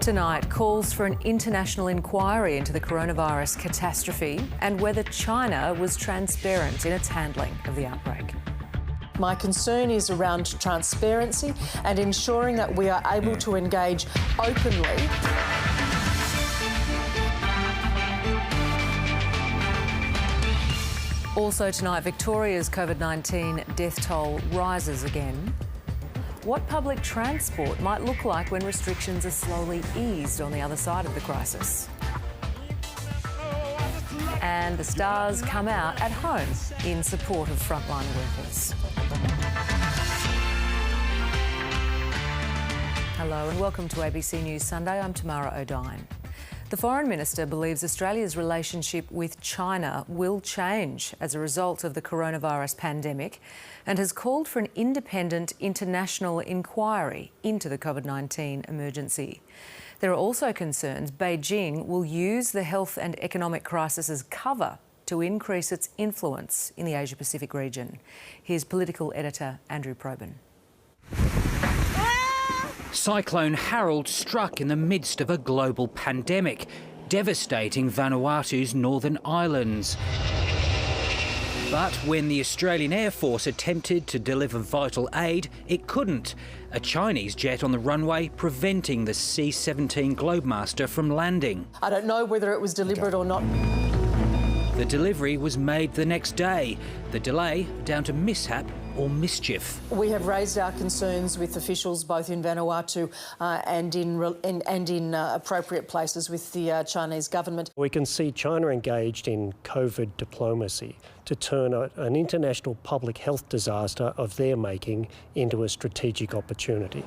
Tonight, calls for an international inquiry into the coronavirus catastrophe and whether China was transparent in its handling of the outbreak. My concern is around transparency and ensuring that we are able to engage openly. Also tonight, Victoria's COVID-19 death toll rises again. What public transport might look like when restrictions are slowly eased on the other side of the crisis. And the stars come out at home in support of frontline workers. Hello and welcome to ABC News Sunday. I'm Tamara Oudyn. The Foreign Minister believes Australia's relationship with China will change as a result of the coronavirus pandemic and has called for an independent international inquiry into the COVID-19 emergency. There are also concerns Beijing will use the health and economic crisis as cover to increase its influence in the Asia-Pacific region. Here's political editor Andrew Probyn. Cyclone Harold struck in the midst of a global pandemic, devastating Vanuatu's northern islands. But when the Australian Air Force attempted to deliver vital aid, it couldn't. A Chinese jet on the runway preventing the C-17 Globemaster from landing. I don't know whether it was deliberate or not. The delivery was made the next day. The delay down to mishap or mischief. We have raised our concerns with officials both in Vanuatu and in appropriate places with the Chinese government. We can see China engaged in COVID diplomacy to turn an international public health disaster of their making into a strategic opportunity.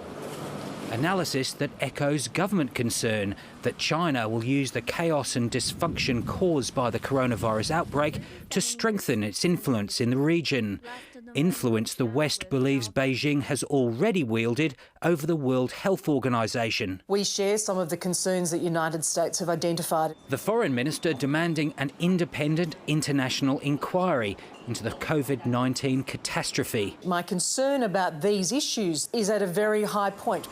Analysis that echoes government concern that China will use the chaos and dysfunction caused by the coronavirus outbreak to strengthen its influence in the region. Influence the West believes Beijing has already wielded over the World Health Organization. We share some of the concerns that the United States have identified. The Foreign Minister demanding an independent international inquiry into the COVID-19 catastrophe. My concern about these issues is at a very high point.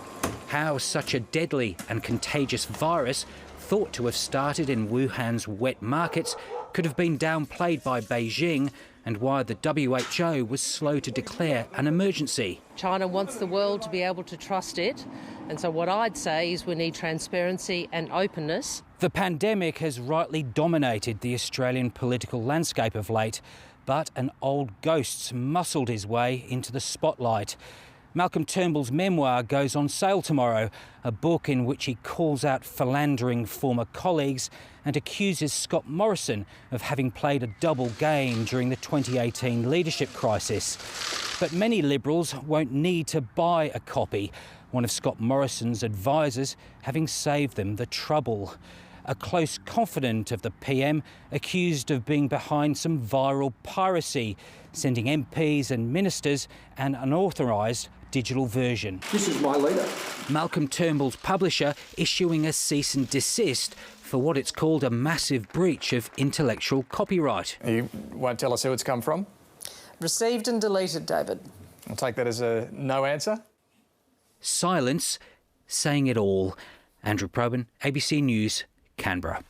How such a deadly and contagious virus, thought to have started in Wuhan's wet markets, could have been downplayed by Beijing, and why the WHO was slow to declare an emergency. China wants the world to be able to trust it, and so what I'd say is we need transparency and openness. The pandemic has rightly dominated the Australian political landscape of late, but an old ghost's muscled his way into the spotlight. Malcolm Turnbull's memoir goes on sale tomorrow, a book in which he calls out philandering former colleagues and accuses Scott Morrison of having played a double game during the 2018 leadership crisis. But many Liberals won't need to buy a copy, one of Scott Morrison's advisers having saved them the trouble. A close confidant of the PM accused of being behind some viral piracy, sending MPs and ministers an unauthorised digital version. This is my leader. Malcolm Turnbull's publisher issuing a cease and desist for what it's called a massive breach of intellectual copyright. You won't tell us who it's come from? Received and deleted, David. I'll take that as a no answer. Silence saying it all. Andrew Probyn, ABC News, Canberra.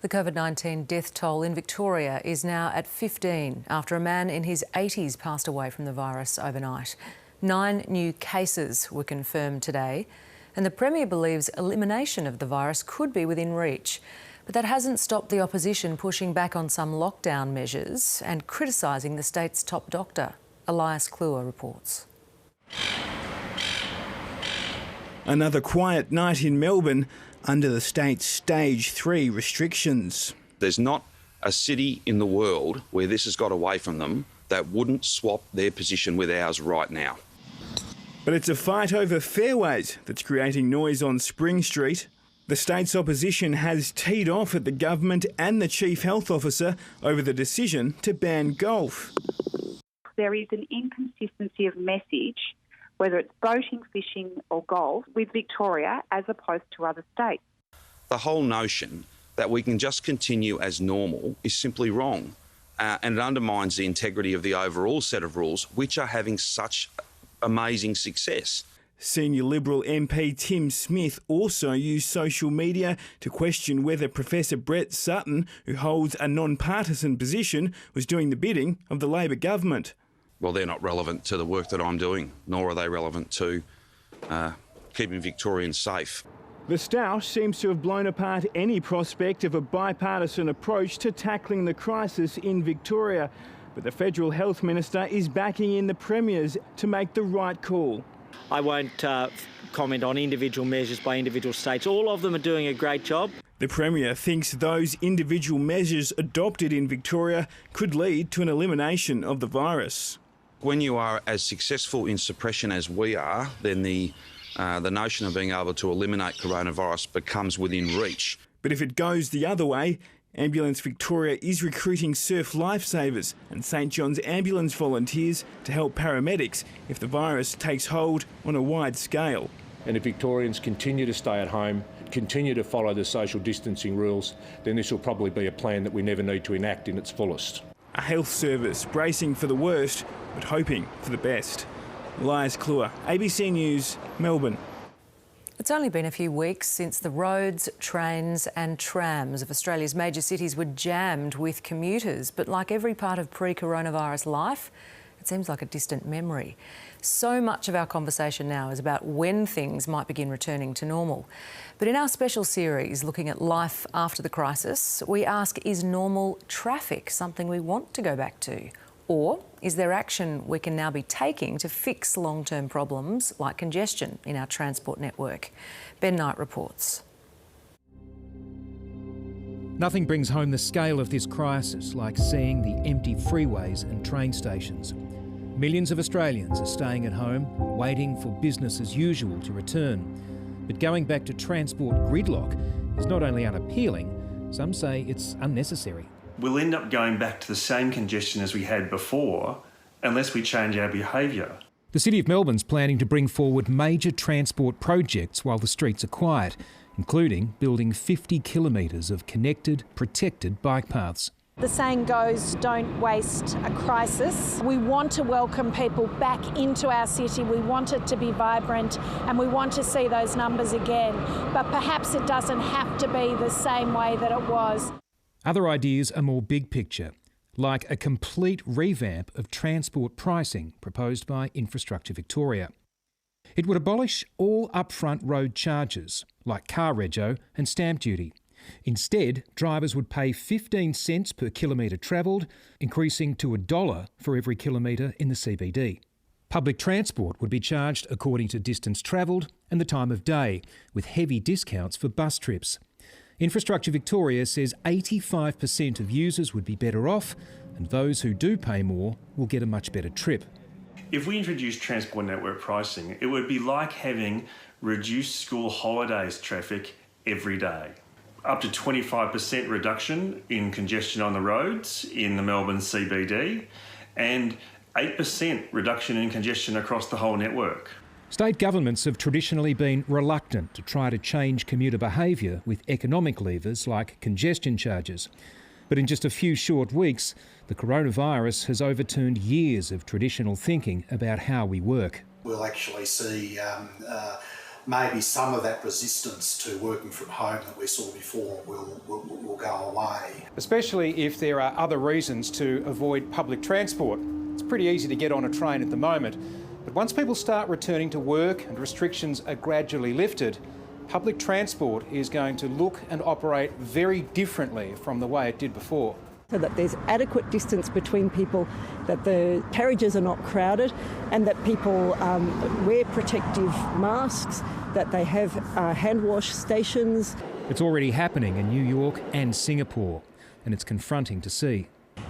The COVID-19 death toll in Victoria is now at 15 after a man in his 80s passed away from the virus overnight. 9 new cases were confirmed today, and the Premier believes elimination of the virus could be within reach. But that hasn't stopped the opposition pushing back on some lockdown measures and criticising the state's top doctor. Elias Kluwer reports. Another quiet night in Melbourne under the state's Stage 3 restrictions. There's not a city in the world where this has got away from them that wouldn't swap their position with ours right now. But it's a fight over fairways that's creating noise on Spring Street. The state's opposition has teed off at the government and the Chief Health Officer over the decision to ban golf. There is an inconsistency of message, whether it's boating, fishing or golf, with Victoria as opposed to other states. The whole notion that we can just continue as normal is simply wrong, and it undermines the integrity of the overall set of rules, which are having such amazing success. Senior Liberal MP Tim Smith also used social media to question whether Professor Brett Sutton, who holds a non-partisan position, was doing the bidding of the Labor government. Well, they're not relevant to the work that I'm doing, nor are they relevant to keeping Victorians safe. The Stoush seems to have blown apart any prospect of a bipartisan approach to tackling the crisis in Victoria. But the Federal Health Minister is backing in the Premiers to make the right call. I won't comment on individual measures by individual states. All of them are doing a great job. The Premier thinks those individual measures adopted in Victoria could lead to an elimination of the virus. When you are as successful in suppression as we are, then the notion of being able to eliminate coronavirus becomes within reach. But if it goes the other way, Ambulance Victoria is recruiting surf lifesavers and St John's ambulance volunteers to help paramedics if the virus takes hold on a wide scale. And if Victorians continue to stay at home, continue to follow the social distancing rules, then this will probably be a plan that we never need to enact in its fullest. A health service bracing for the worst but hoping for the best. Elias Kluwer, ABC News, Melbourne. It's only been a few weeks since the roads, trains and trams of Australia's major cities were jammed with commuters, but like every part of pre-coronavirus life, it seems like a distant memory. So much of our conversation now is about when things might begin returning to normal. But in our special series looking at life after the crisis, we ask, is normal traffic something we want to go back to? Or is there action we can now be taking to fix long-term problems like congestion in our transport network? Ben Knight reports. Nothing brings home the scale of this crisis like seeing the empty freeways and train stations. Millions of Australians are staying at home, waiting for business as usual to return. But going back to transport gridlock is not only unappealing, some say it's unnecessary. We'll end up going back to the same congestion as we had before unless we change our behaviour. The City of Melbourne's planning to bring forward major transport projects while the streets are quiet, including building 50 kilometres of connected, protected bike paths. The saying goes, don't waste a crisis. We want to welcome people back into our city. We want it to be vibrant and we want to see those numbers again. But perhaps it doesn't have to be the same way that it was. Other ideas are more big picture, like a complete revamp of transport pricing proposed by Infrastructure Victoria. It would abolish all upfront road charges, like car rego and stamp duty. Instead, drivers would pay 15 cents per kilometre travelled, increasing to $1 for every kilometre in the CBD. Public transport would be charged according to distance travelled and the time of day, with heavy discounts for bus trips. Infrastructure Victoria says 85% of users would be better off, and those who do pay more will get a much better trip. If we introduce transport network pricing, it would be like having reduced school holidays traffic every day. Up to 25% reduction in congestion on the roads in the Melbourne CBD and 8% reduction in congestion across the whole network. State governments have traditionally been reluctant to try to change commuter behaviour with economic levers like congestion charges. But in just a few short weeks, the coronavirus has overturned years of traditional thinking about how we work. We'll actually see maybe some of that resistance to working from home that we saw before will go away. Especially if there are other reasons to avoid public transport. It's pretty easy to get on a train at the moment. But once people start returning to work and restrictions are gradually lifted, public transport is going to look and operate very differently from the way it did before. So that there's adequate distance between people, that the carriages are not crowded and that people wear protective masks, that they have hand wash stations. It's already happening in New York and Singapore, and it's confronting to see.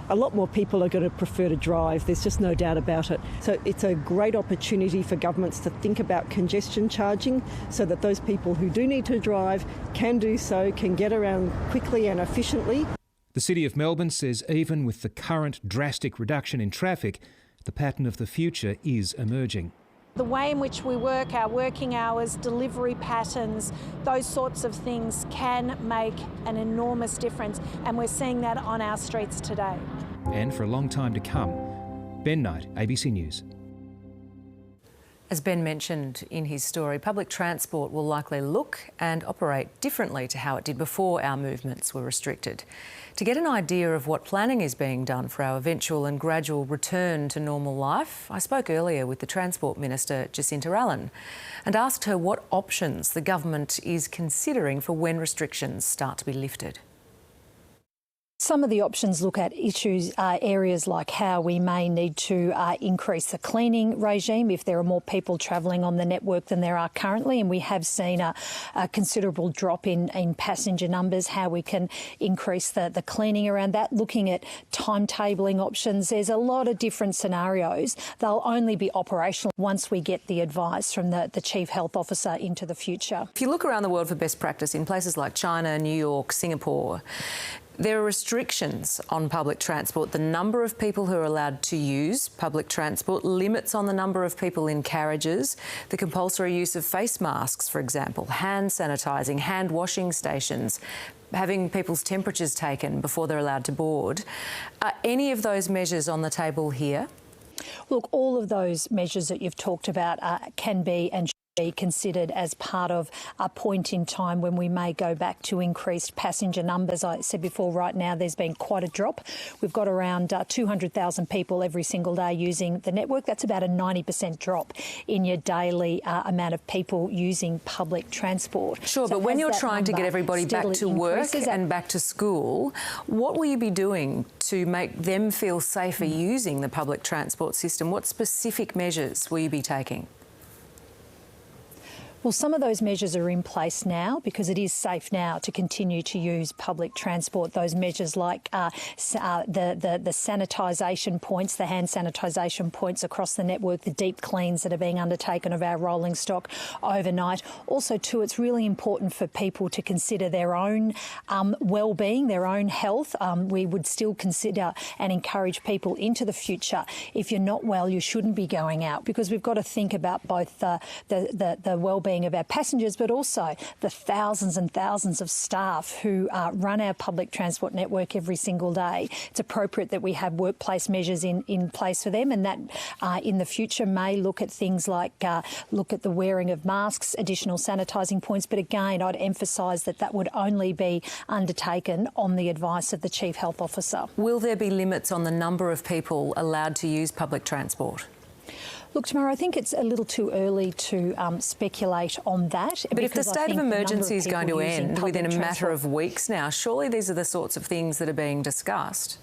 A lot more people are going to prefer to drive, there's just no doubt about it. So it's a great opportunity for governments to think about congestion charging so that those people who do need to drive can do so, can get around quickly and efficiently. The City of Melbourne says even with the current drastic reduction in traffic, the pattern of the future is emerging. The way in which we work, our working hours, delivery patterns, those sorts of things can make an enormous difference, and we're seeing that on our streets today. And for a long time to come. Ben Knight, ABC News. As Ben mentioned in his story, public transport will likely look and operate differently to how it did before our movements were restricted. To get an idea of what planning is being done for our eventual and gradual return to normal life, I spoke earlier with the Transport Minister, Jacinta Allen, and asked her what options the government is considering for when restrictions start to be lifted. Some of the options look at areas like how we may need to increase the cleaning regime if there are more people travelling on the network than there are currently, and we have seen a considerable drop in passenger numbers, how we can increase the cleaning around that, looking at timetabling options. There's a lot of different scenarios. They'll only be operational once we get the advice from the Chief Health Officer into the future. If you look around the world for best practice in places like China, New York, Singapore, there are restrictions on public transport. The number of people who are allowed to use public transport, limits on the number of people in carriages, the compulsory use of face masks, for example, hand sanitising, hand washing stations, having people's temperatures taken before they're allowed to board. Are any of those measures on the table here? Look, all of those measures that you've talked about can be and be considered as part of a point in time when we may go back to increased passenger numbers. I said before, right now there's been quite a drop. We've got around 200,000 people every single day using the network. That's about a 90% drop in your daily amount of people using public transport. Sure, so but when you're trying to get everybody back to work and back to school, what will you be doing to make them feel safer using the public transport system? What specific measures will you be taking? Well, some of those measures are in place now because it is safe now to continue to use public transport. Those measures like the sanitisation points, the hand sanitisation points across the network, the deep cleans that are being undertaken of our rolling stock overnight. Also, too, it's really important for people to consider their own well-being, their own health. We would still consider and encourage people into the future. If you're not well, you shouldn't be going out because we've got to think about both the well-being of our passengers, but also the thousands and thousands of staff who run our public transport network every single day. It's appropriate that we have workplace measures in place for them, and that in the future may look at things like look at the wearing of masks, additional sanitising points. But again, I'd emphasise that would only be undertaken on the advice of the Chief Health Officer. Will there be limits on the number of people allowed to use public transport? Look, Tamara, I think it's a little too early to speculate on that. But if the state of emergency is going to end within a matter of weeks now, surely these are the sorts of things that are being discussed.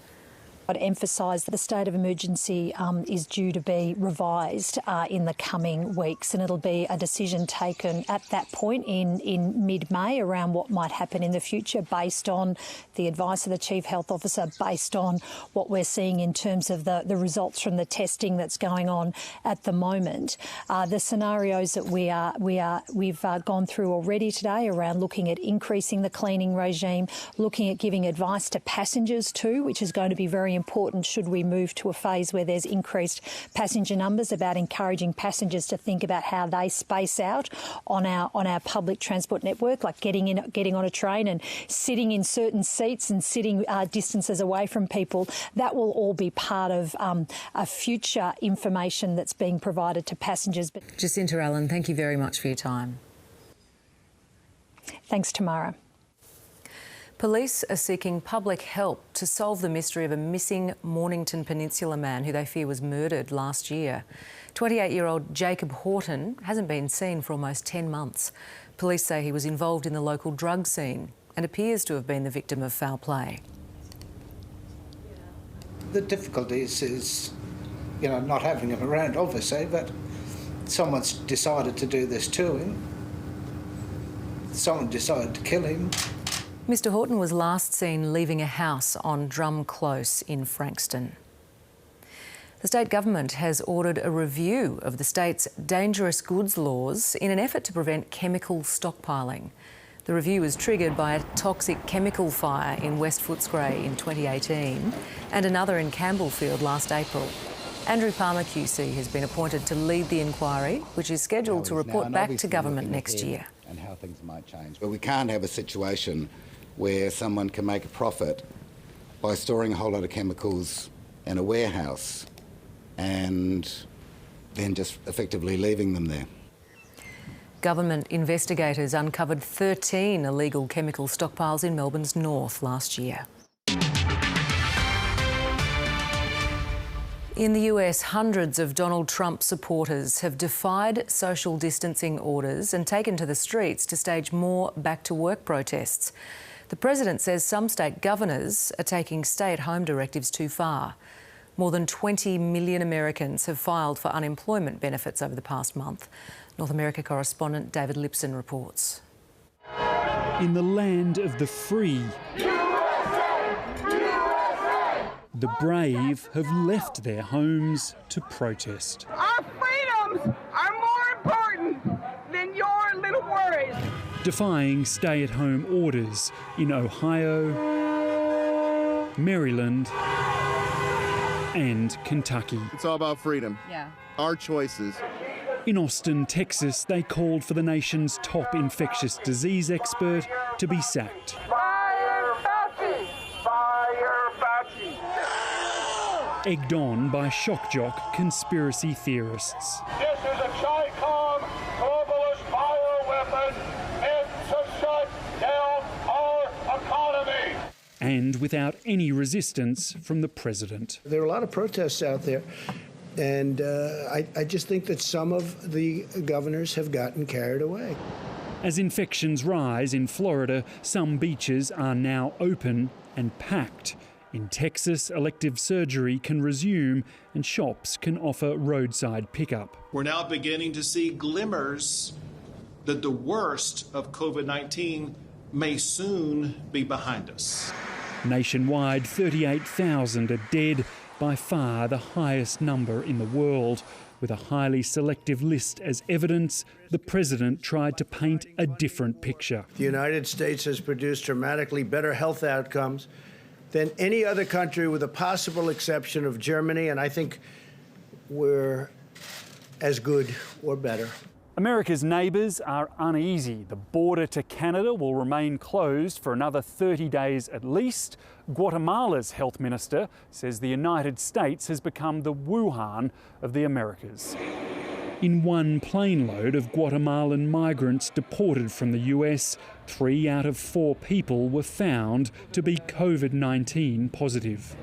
I'd emphasise that the state of emergency is due to be revised in the coming weeks, and it'll be a decision taken at that point in mid-May around what might happen in the future based on the advice of the Chief Health Officer, based on what we're seeing in terms of the results from the testing that's going on at the moment. The scenarios that we've gone through already today around looking at increasing the cleaning regime, looking at giving advice to passengers too, which is going to be very important should we move to a phase where there's increased passenger numbers, about encouraging passengers to think about how they space out on our public transport network, like getting on a train and sitting in certain seats and sitting distances away from people. That will all be part of a future information that's being provided to passengers. Jacinta Allen, thank you very much for your time. Thanks, Tamara. Police are seeking public help to solve the mystery of a missing Mornington Peninsula man who they fear was murdered last year. 28-year-old Jacob Horton hasn't been seen for almost 10 months. Police say he was involved in the local drug scene and appears to have been the victim of foul play. The difficulties is, not having him around, obviously, but someone's decided to do this to him. Someone decided to kill him. Mr Horton was last seen leaving a house on Drum Close in Frankston. The state government has ordered a review of the state's dangerous goods laws in an effort to prevent chemical stockpiling. The review was triggered by a toxic chemical fire in West Footscray in 2018 and another in Campbellfield last April. Andrew Palmer QC has been appointed to lead the inquiry, which is scheduled to report back to government next year. And how things might change. But we can't have a situation where someone can make a profit by storing a whole lot of chemicals in a warehouse and then just effectively leaving them there. Government investigators uncovered 13 illegal chemical stockpiles in Melbourne's north last year. In the US, hundreds of Donald Trump supporters have defied social distancing orders and taken to the streets to stage more back-to-work protests. The president says some state governors are taking stay-at-home directives too far. More than 20 million Americans have filed for unemployment benefits over the past month. North America correspondent David Lipson reports. In the land of the free, the brave have left their homes to protest. Our freedoms are more important than your little worries. Defying stay-at-home orders in Ohio, Maryland and Kentucky. It's all about freedom. Yeah. Our choices. In Austin, Texas, they called for the nation's top infectious disease expert to be sacked. Fire Fauci! Fire Fauci! Egged on by shock jock conspiracy theorists. This is a Chi-Com globalist bioweapon meant to shut down our economy. And without any resistance from the president. There are a lot of protests out there, and I just think that some of the governors have gotten carried away. As infections rise in Florida, some beaches are now open and packed. In Texas, elective surgery can resume and shops can offer roadside pickup. We're now beginning to see glimmers that the worst of COVID-19 may soon be behind us. Nationwide, 38,000 are dead, by far the highest number in the world. With a highly selective list as evidence, the president tried to paint a different picture. The United States has produced dramatically better health outcomes than any other country, with a possible exception of Germany, and I think we're as good or better. America's neighbours are uneasy. The border to Canada will remain closed for another 30 days at least. Guatemala's health minister says the United States has become the Wuhan of the Americas. In one plane load of Guatemalan migrants deported from the US, 3 out of 4 people were found to be COVID-19 positive.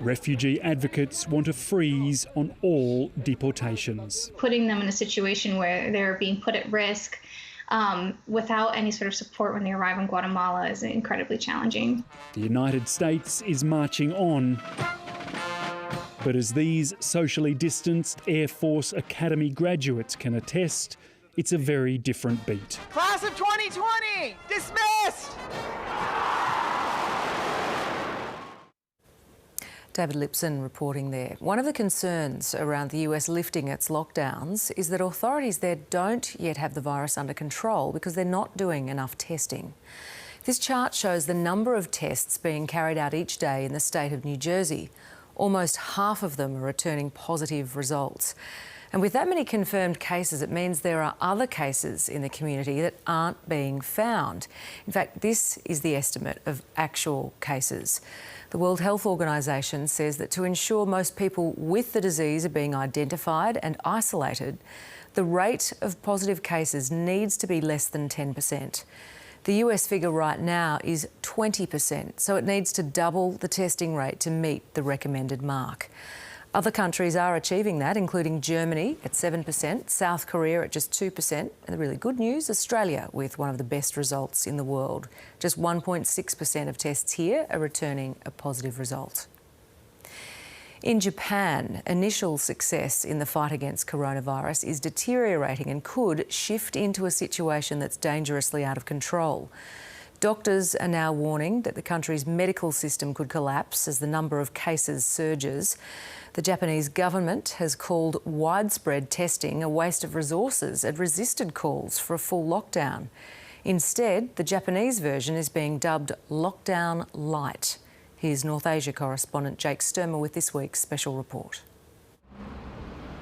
Refugee advocates want a freeze on all deportations. Putting them in a situation where they're being put at risk without any sort of support when they arrive in Guatemala is incredibly challenging. The United States is marching on. But as these socially distanced Air Force Academy graduates can attest, it's a very different beat. Class of 2020, dismissed! David Lipson reporting there. One of the concerns around the US lifting its lockdowns is that authorities there don't yet have the virus under control because they're not doing enough testing. This chart shows the number of tests being carried out each day in the state of New Jersey. Almost half of them are returning positive results. And with that many confirmed cases, it means there are other cases in the community that aren't being found. In fact, this is the estimate of actual cases. The World Health Organization says that to ensure most people with the disease are being identified and isolated, the rate of positive cases needs to be less than 10%. The US figure right now is 20%, so it needs to double the testing rate to meet the recommended mark. Other countries are achieving that, including Germany at 7%, South Korea at just 2%, and the really good news, Australia with one of the best results in the world. Just 1.6% of tests here are returning a positive result. In Japan, initial success in the fight against coronavirus is deteriorating and could shift into a situation that's dangerously out of control. Doctors are now warning that the country's medical system could collapse as the number of cases surges. The Japanese government has called widespread testing a waste of resources and resisted calls for a full lockdown. Instead, the Japanese version is being dubbed Lockdown Light. Here's North Asia correspondent Jake Sturmer with this week's special report.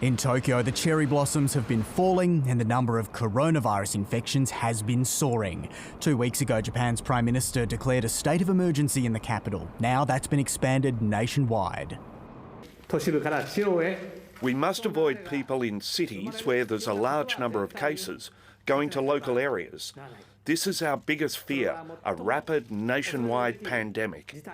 In Tokyo, the cherry blossoms have been falling and the number of coronavirus infections has been soaring. 2 weeks ago, Japan's Prime Minister declared a state of emergency in the capital. Now that's been expanded nationwide. 都市部から地方へ We must avoid people in cities where there's a large number of cases going to local areas. This is our biggest fear, a rapid nationwide pandemic.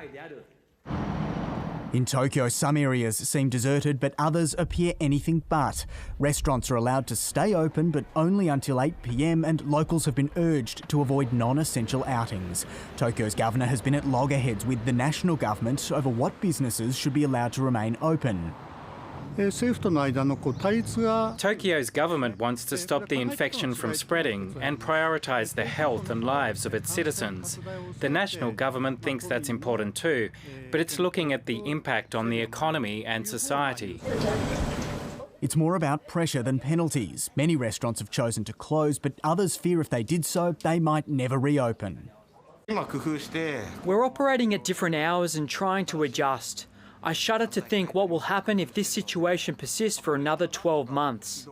In Tokyo, some areas seem deserted, but others appear anything but. Restaurants are allowed to stay open, but only until 8 p.m, and locals have been urged to avoid non-essential outings. Tokyo's governor has been at loggerheads with the national government over what businesses should be allowed to remain open. Tokyo's government wants to stop the infection from spreading and prioritise the health and lives of its citizens. The national government thinks that's important too, but it's looking at the impact on the economy and society. It's more about pressure than penalties. Many restaurants have chosen to close, but others fear if they did so, they might never reopen. We're operating at different hours and trying to adjust. I shudder to think what will happen if this situation persists for another 12 months.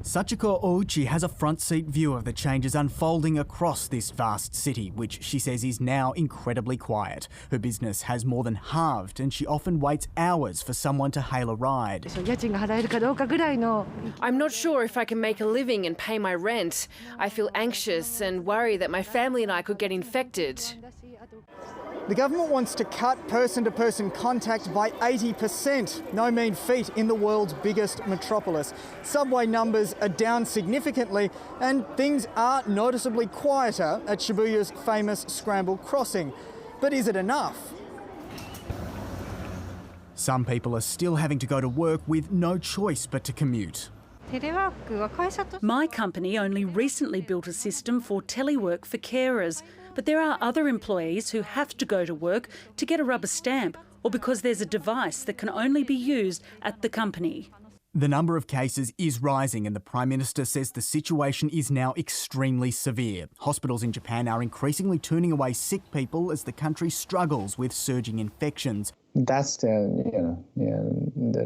Sachiko Ouchi has a front seat view of the changes unfolding across this vast city, which she says is now incredibly quiet. Her business has more than halved, and she often waits hours for someone to hail a ride. I'm not sure if I can make a living and pay my rent. I feel anxious and worry that my family and I could get infected. The government wants to cut person-to-person contact by 80%. No mean feat in the world's biggest metropolis. Subway numbers are down significantly and things are noticeably quieter at Shibuya's famous Scramble Crossing. But is it enough? Some people are still having to go to work with no choice but to commute. My company only recently built a system for telework for carers, but there are other employees who have to go to work to get a rubber stamp or because there's a device that can only be used at the company. The number of cases is rising and the Prime Minister says the situation is now extremely severe. Hospitals in Japan are increasingly turning away sick people as the country struggles with surging infections. That's the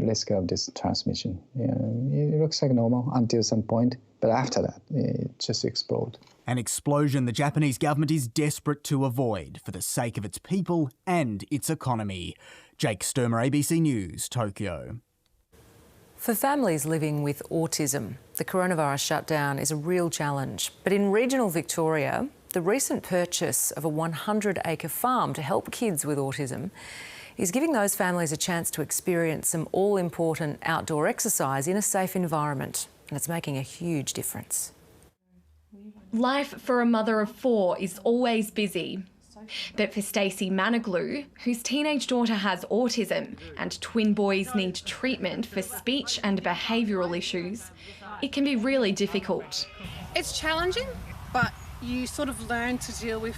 risk of this transmission. It looks like normal until some point, but after that, it just explodes. An explosion the Japanese government is desperate to avoid for the sake of its people and its economy. Jake Sturmer, ABC News, Tokyo. For families living with autism, the coronavirus shutdown is a real challenge. But in regional Victoria, the recent purchase of a 100-acre farm to help kids with autism is giving those families a chance to experience some all-important outdoor exercise in a safe environment. And it's making a huge difference. Life for a mother of 4 is always busy. But for Stacey Maniglu, whose teenage daughter has autism and twin boys need treatment for speech and behavioural issues, it can be really difficult. It's challenging, but you sort of learn to deal with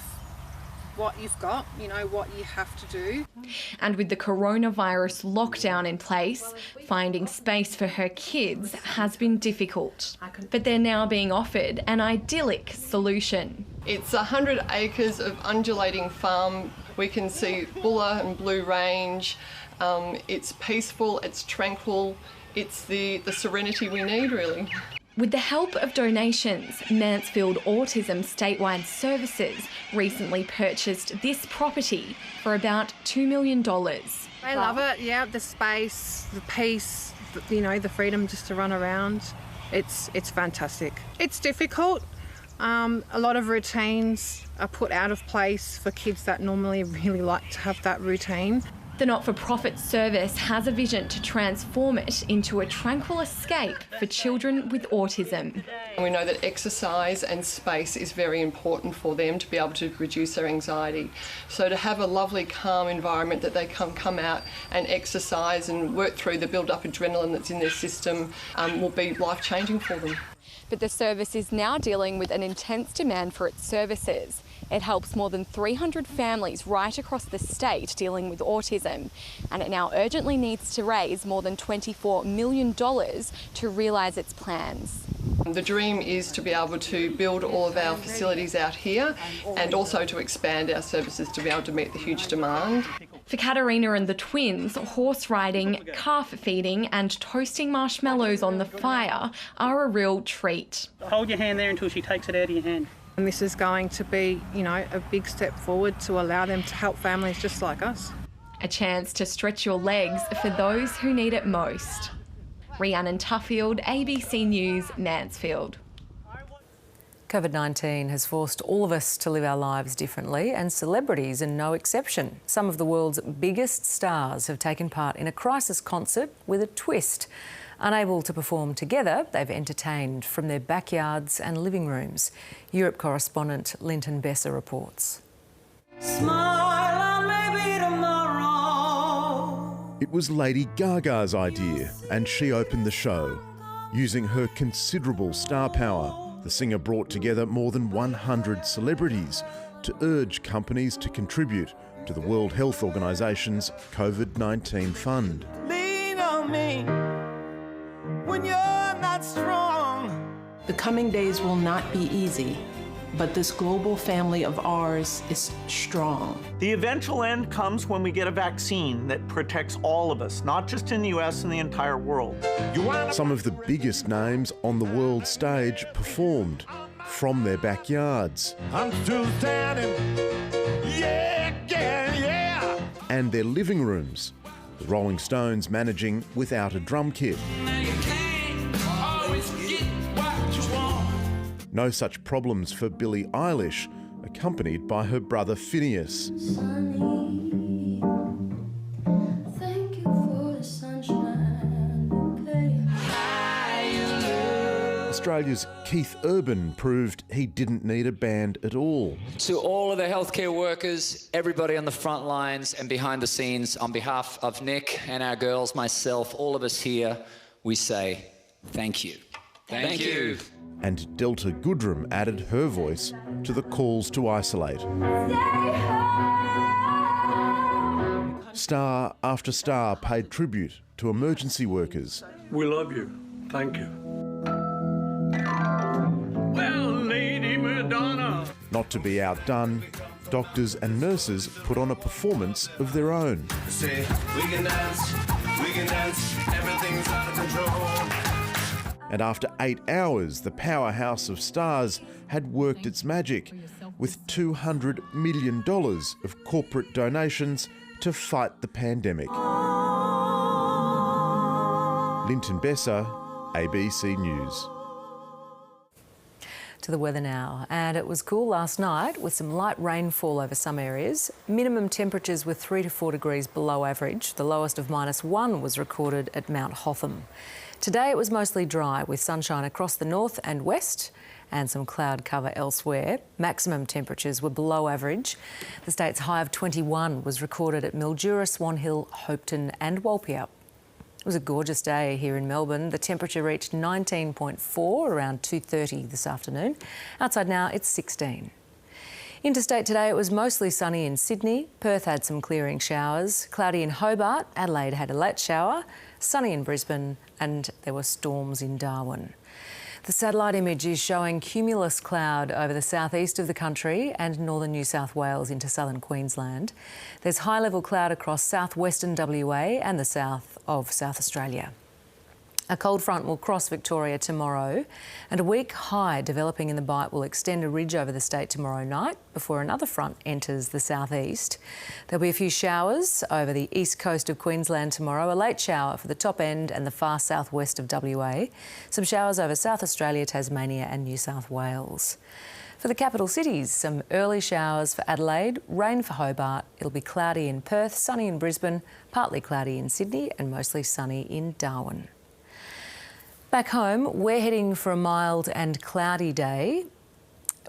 what you've got, what you have to do. And with the coronavirus lockdown in place, finding space for her kids has been difficult. But they're now being offered an idyllic solution. It's 100 acres of undulating farm. We can see Bulla and Blue Range. It's peaceful, it's tranquil, it's the serenity we need, really. With the help of donations, Mansfield Autism Statewide Services recently purchased this property for about $2 million. I love it, yeah, the space, the peace, the freedom just to run around. It's fantastic. It's difficult. A lot of routines are put out of place for kids that normally really like to have that routine. The not-for-profit service has a vision to transform it into a tranquil escape for children with autism. We know that exercise and space is very important for them to be able to reduce their anxiety. So to have a lovely, calm environment that they can come out and exercise and work through the build-up adrenaline that's in their system will be life-changing for them. But the service is now dealing with an intense demand for its services. It helps more than 300 families right across the state dealing with autism, and it now urgently needs to raise more than $24 million to realise its plans. The dream is to be able to build all of our facilities out here and also to expand our services to be able to meet the huge demand. For Katerina and the twins, horse riding, calf feeding and toasting marshmallows on the fire are a real treat. Hold your hand there until she takes it out of your hand. And this is going to be, a big step forward to allow them to help families just like us. A chance to stretch your legs for those who need it most. Rhiannon Tuffield, ABC News, Mansfield. COVID-19 has forced all of us to live our lives differently, and celebrities are no exception. Some of the world's biggest stars have taken part in a crisis concert with a twist. Unable to perform together, they've entertained from their backyards and living rooms. Europe correspondent Linton Besser reports. Smile, maybe tomorrow. It was Lady Gaga's idea, and she opened the show. Using her considerable star power, the singer brought together more than 100 celebrities to urge companies to contribute to the World Health Organisation's COVID-19 fund. Lean on me when you're not strong. The coming days will not be easy, but this global family of ours is strong. The eventual end comes when we get a vaccine that protects all of us, not just in the US and the entire world. Some of the biggest names on the world stage performed from their backyards. I'm still standing, yeah, yeah, yeah. And their living rooms. The Rolling Stones managing without a drum kit. No such problems for Billie Eilish, accompanied by her brother Phineas. Australia's Keith Urban proved he didn't need a band at all. To all of the healthcare workers, everybody on the front lines and behind the scenes, on behalf of Nick and our girls, myself, all of us here, we say thank you. Thank you. And Delta Goodrem added her voice to the calls to isolate. Star after star paid tribute to emergency workers. We love you. Thank you. Well, Lady Madonna. Not to be outdone, doctors and nurses put on a performance of their own. Say, we can dance, everything's out of control. And after 8 hours, the powerhouse of stars had worked its magic with $200 million of corporate donations to fight the pandemic. Linton Besser, ABC News. To the weather now, and it was cool last night with some light rainfall over some areas. Minimum temperatures were 3 to 4 degrees below average. The lowest of -1 was recorded at Mount Hotham. Today it was mostly dry with sunshine across the north and west and some cloud cover elsewhere. Maximum temperatures were below average. The state's high of 21 was recorded at Mildura, Swan Hill, Hopeton and Walpia. It was a gorgeous day here in Melbourne. The temperature reached 19.4 around 2:30 this afternoon. Outside now it's 16. Interstate today, it was mostly sunny in Sydney. Perth had some clearing showers. Cloudy in Hobart. Adelaide had a late shower. Sunny in Brisbane, and there were storms in Darwin. The satellite image is showing cumulus cloud over the southeast of the country and northern New South Wales into southern Queensland. There's high-level cloud across southwestern WA and the south of South Australia. A cold front will cross Victoria tomorrow, and a weak high developing in the Bight will extend a ridge over the state tomorrow night before another front enters the southeast. There'll be a few showers over the east coast of Queensland tomorrow, a late shower for the top end and the far southwest of WA, some showers over South Australia, Tasmania and New South Wales. For the capital cities, some early showers for Adelaide, rain for Hobart. It'll be cloudy in Perth, sunny in Brisbane, partly cloudy in Sydney and mostly sunny in Darwin. Back home, we're heading for a mild and cloudy day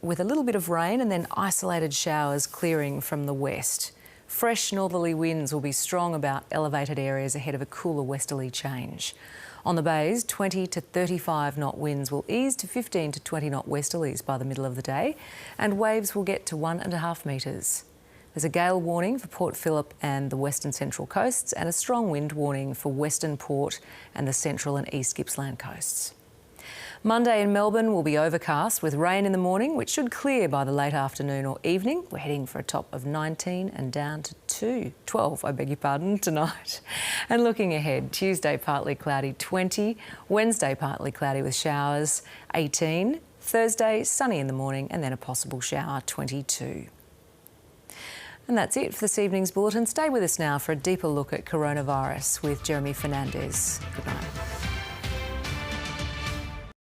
with a little bit of rain and then isolated showers clearing from the west. Fresh northerly winds will be strong about elevated areas ahead of a cooler westerly change. On the bays, 20 to 35 knot winds will ease to 15 to 20 knot westerlies by the middle of the day, and waves will get to 1.5 metres. There's a gale warning for Port Phillip and the western central coasts and a strong wind warning for Western Port and the central and east Gippsland coasts. Monday in Melbourne will be overcast with rain in the morning, which should clear by the late afternoon or evening. We're heading for a top of 19 and down to 12 tonight. And looking ahead, Tuesday partly cloudy 20, Wednesday partly cloudy with showers 18, Thursday sunny in the morning and then a possible shower 22. And that's it for this evening's bulletin. Stay with us now for a deeper look at coronavirus with Jeremy Fernandez. Good night.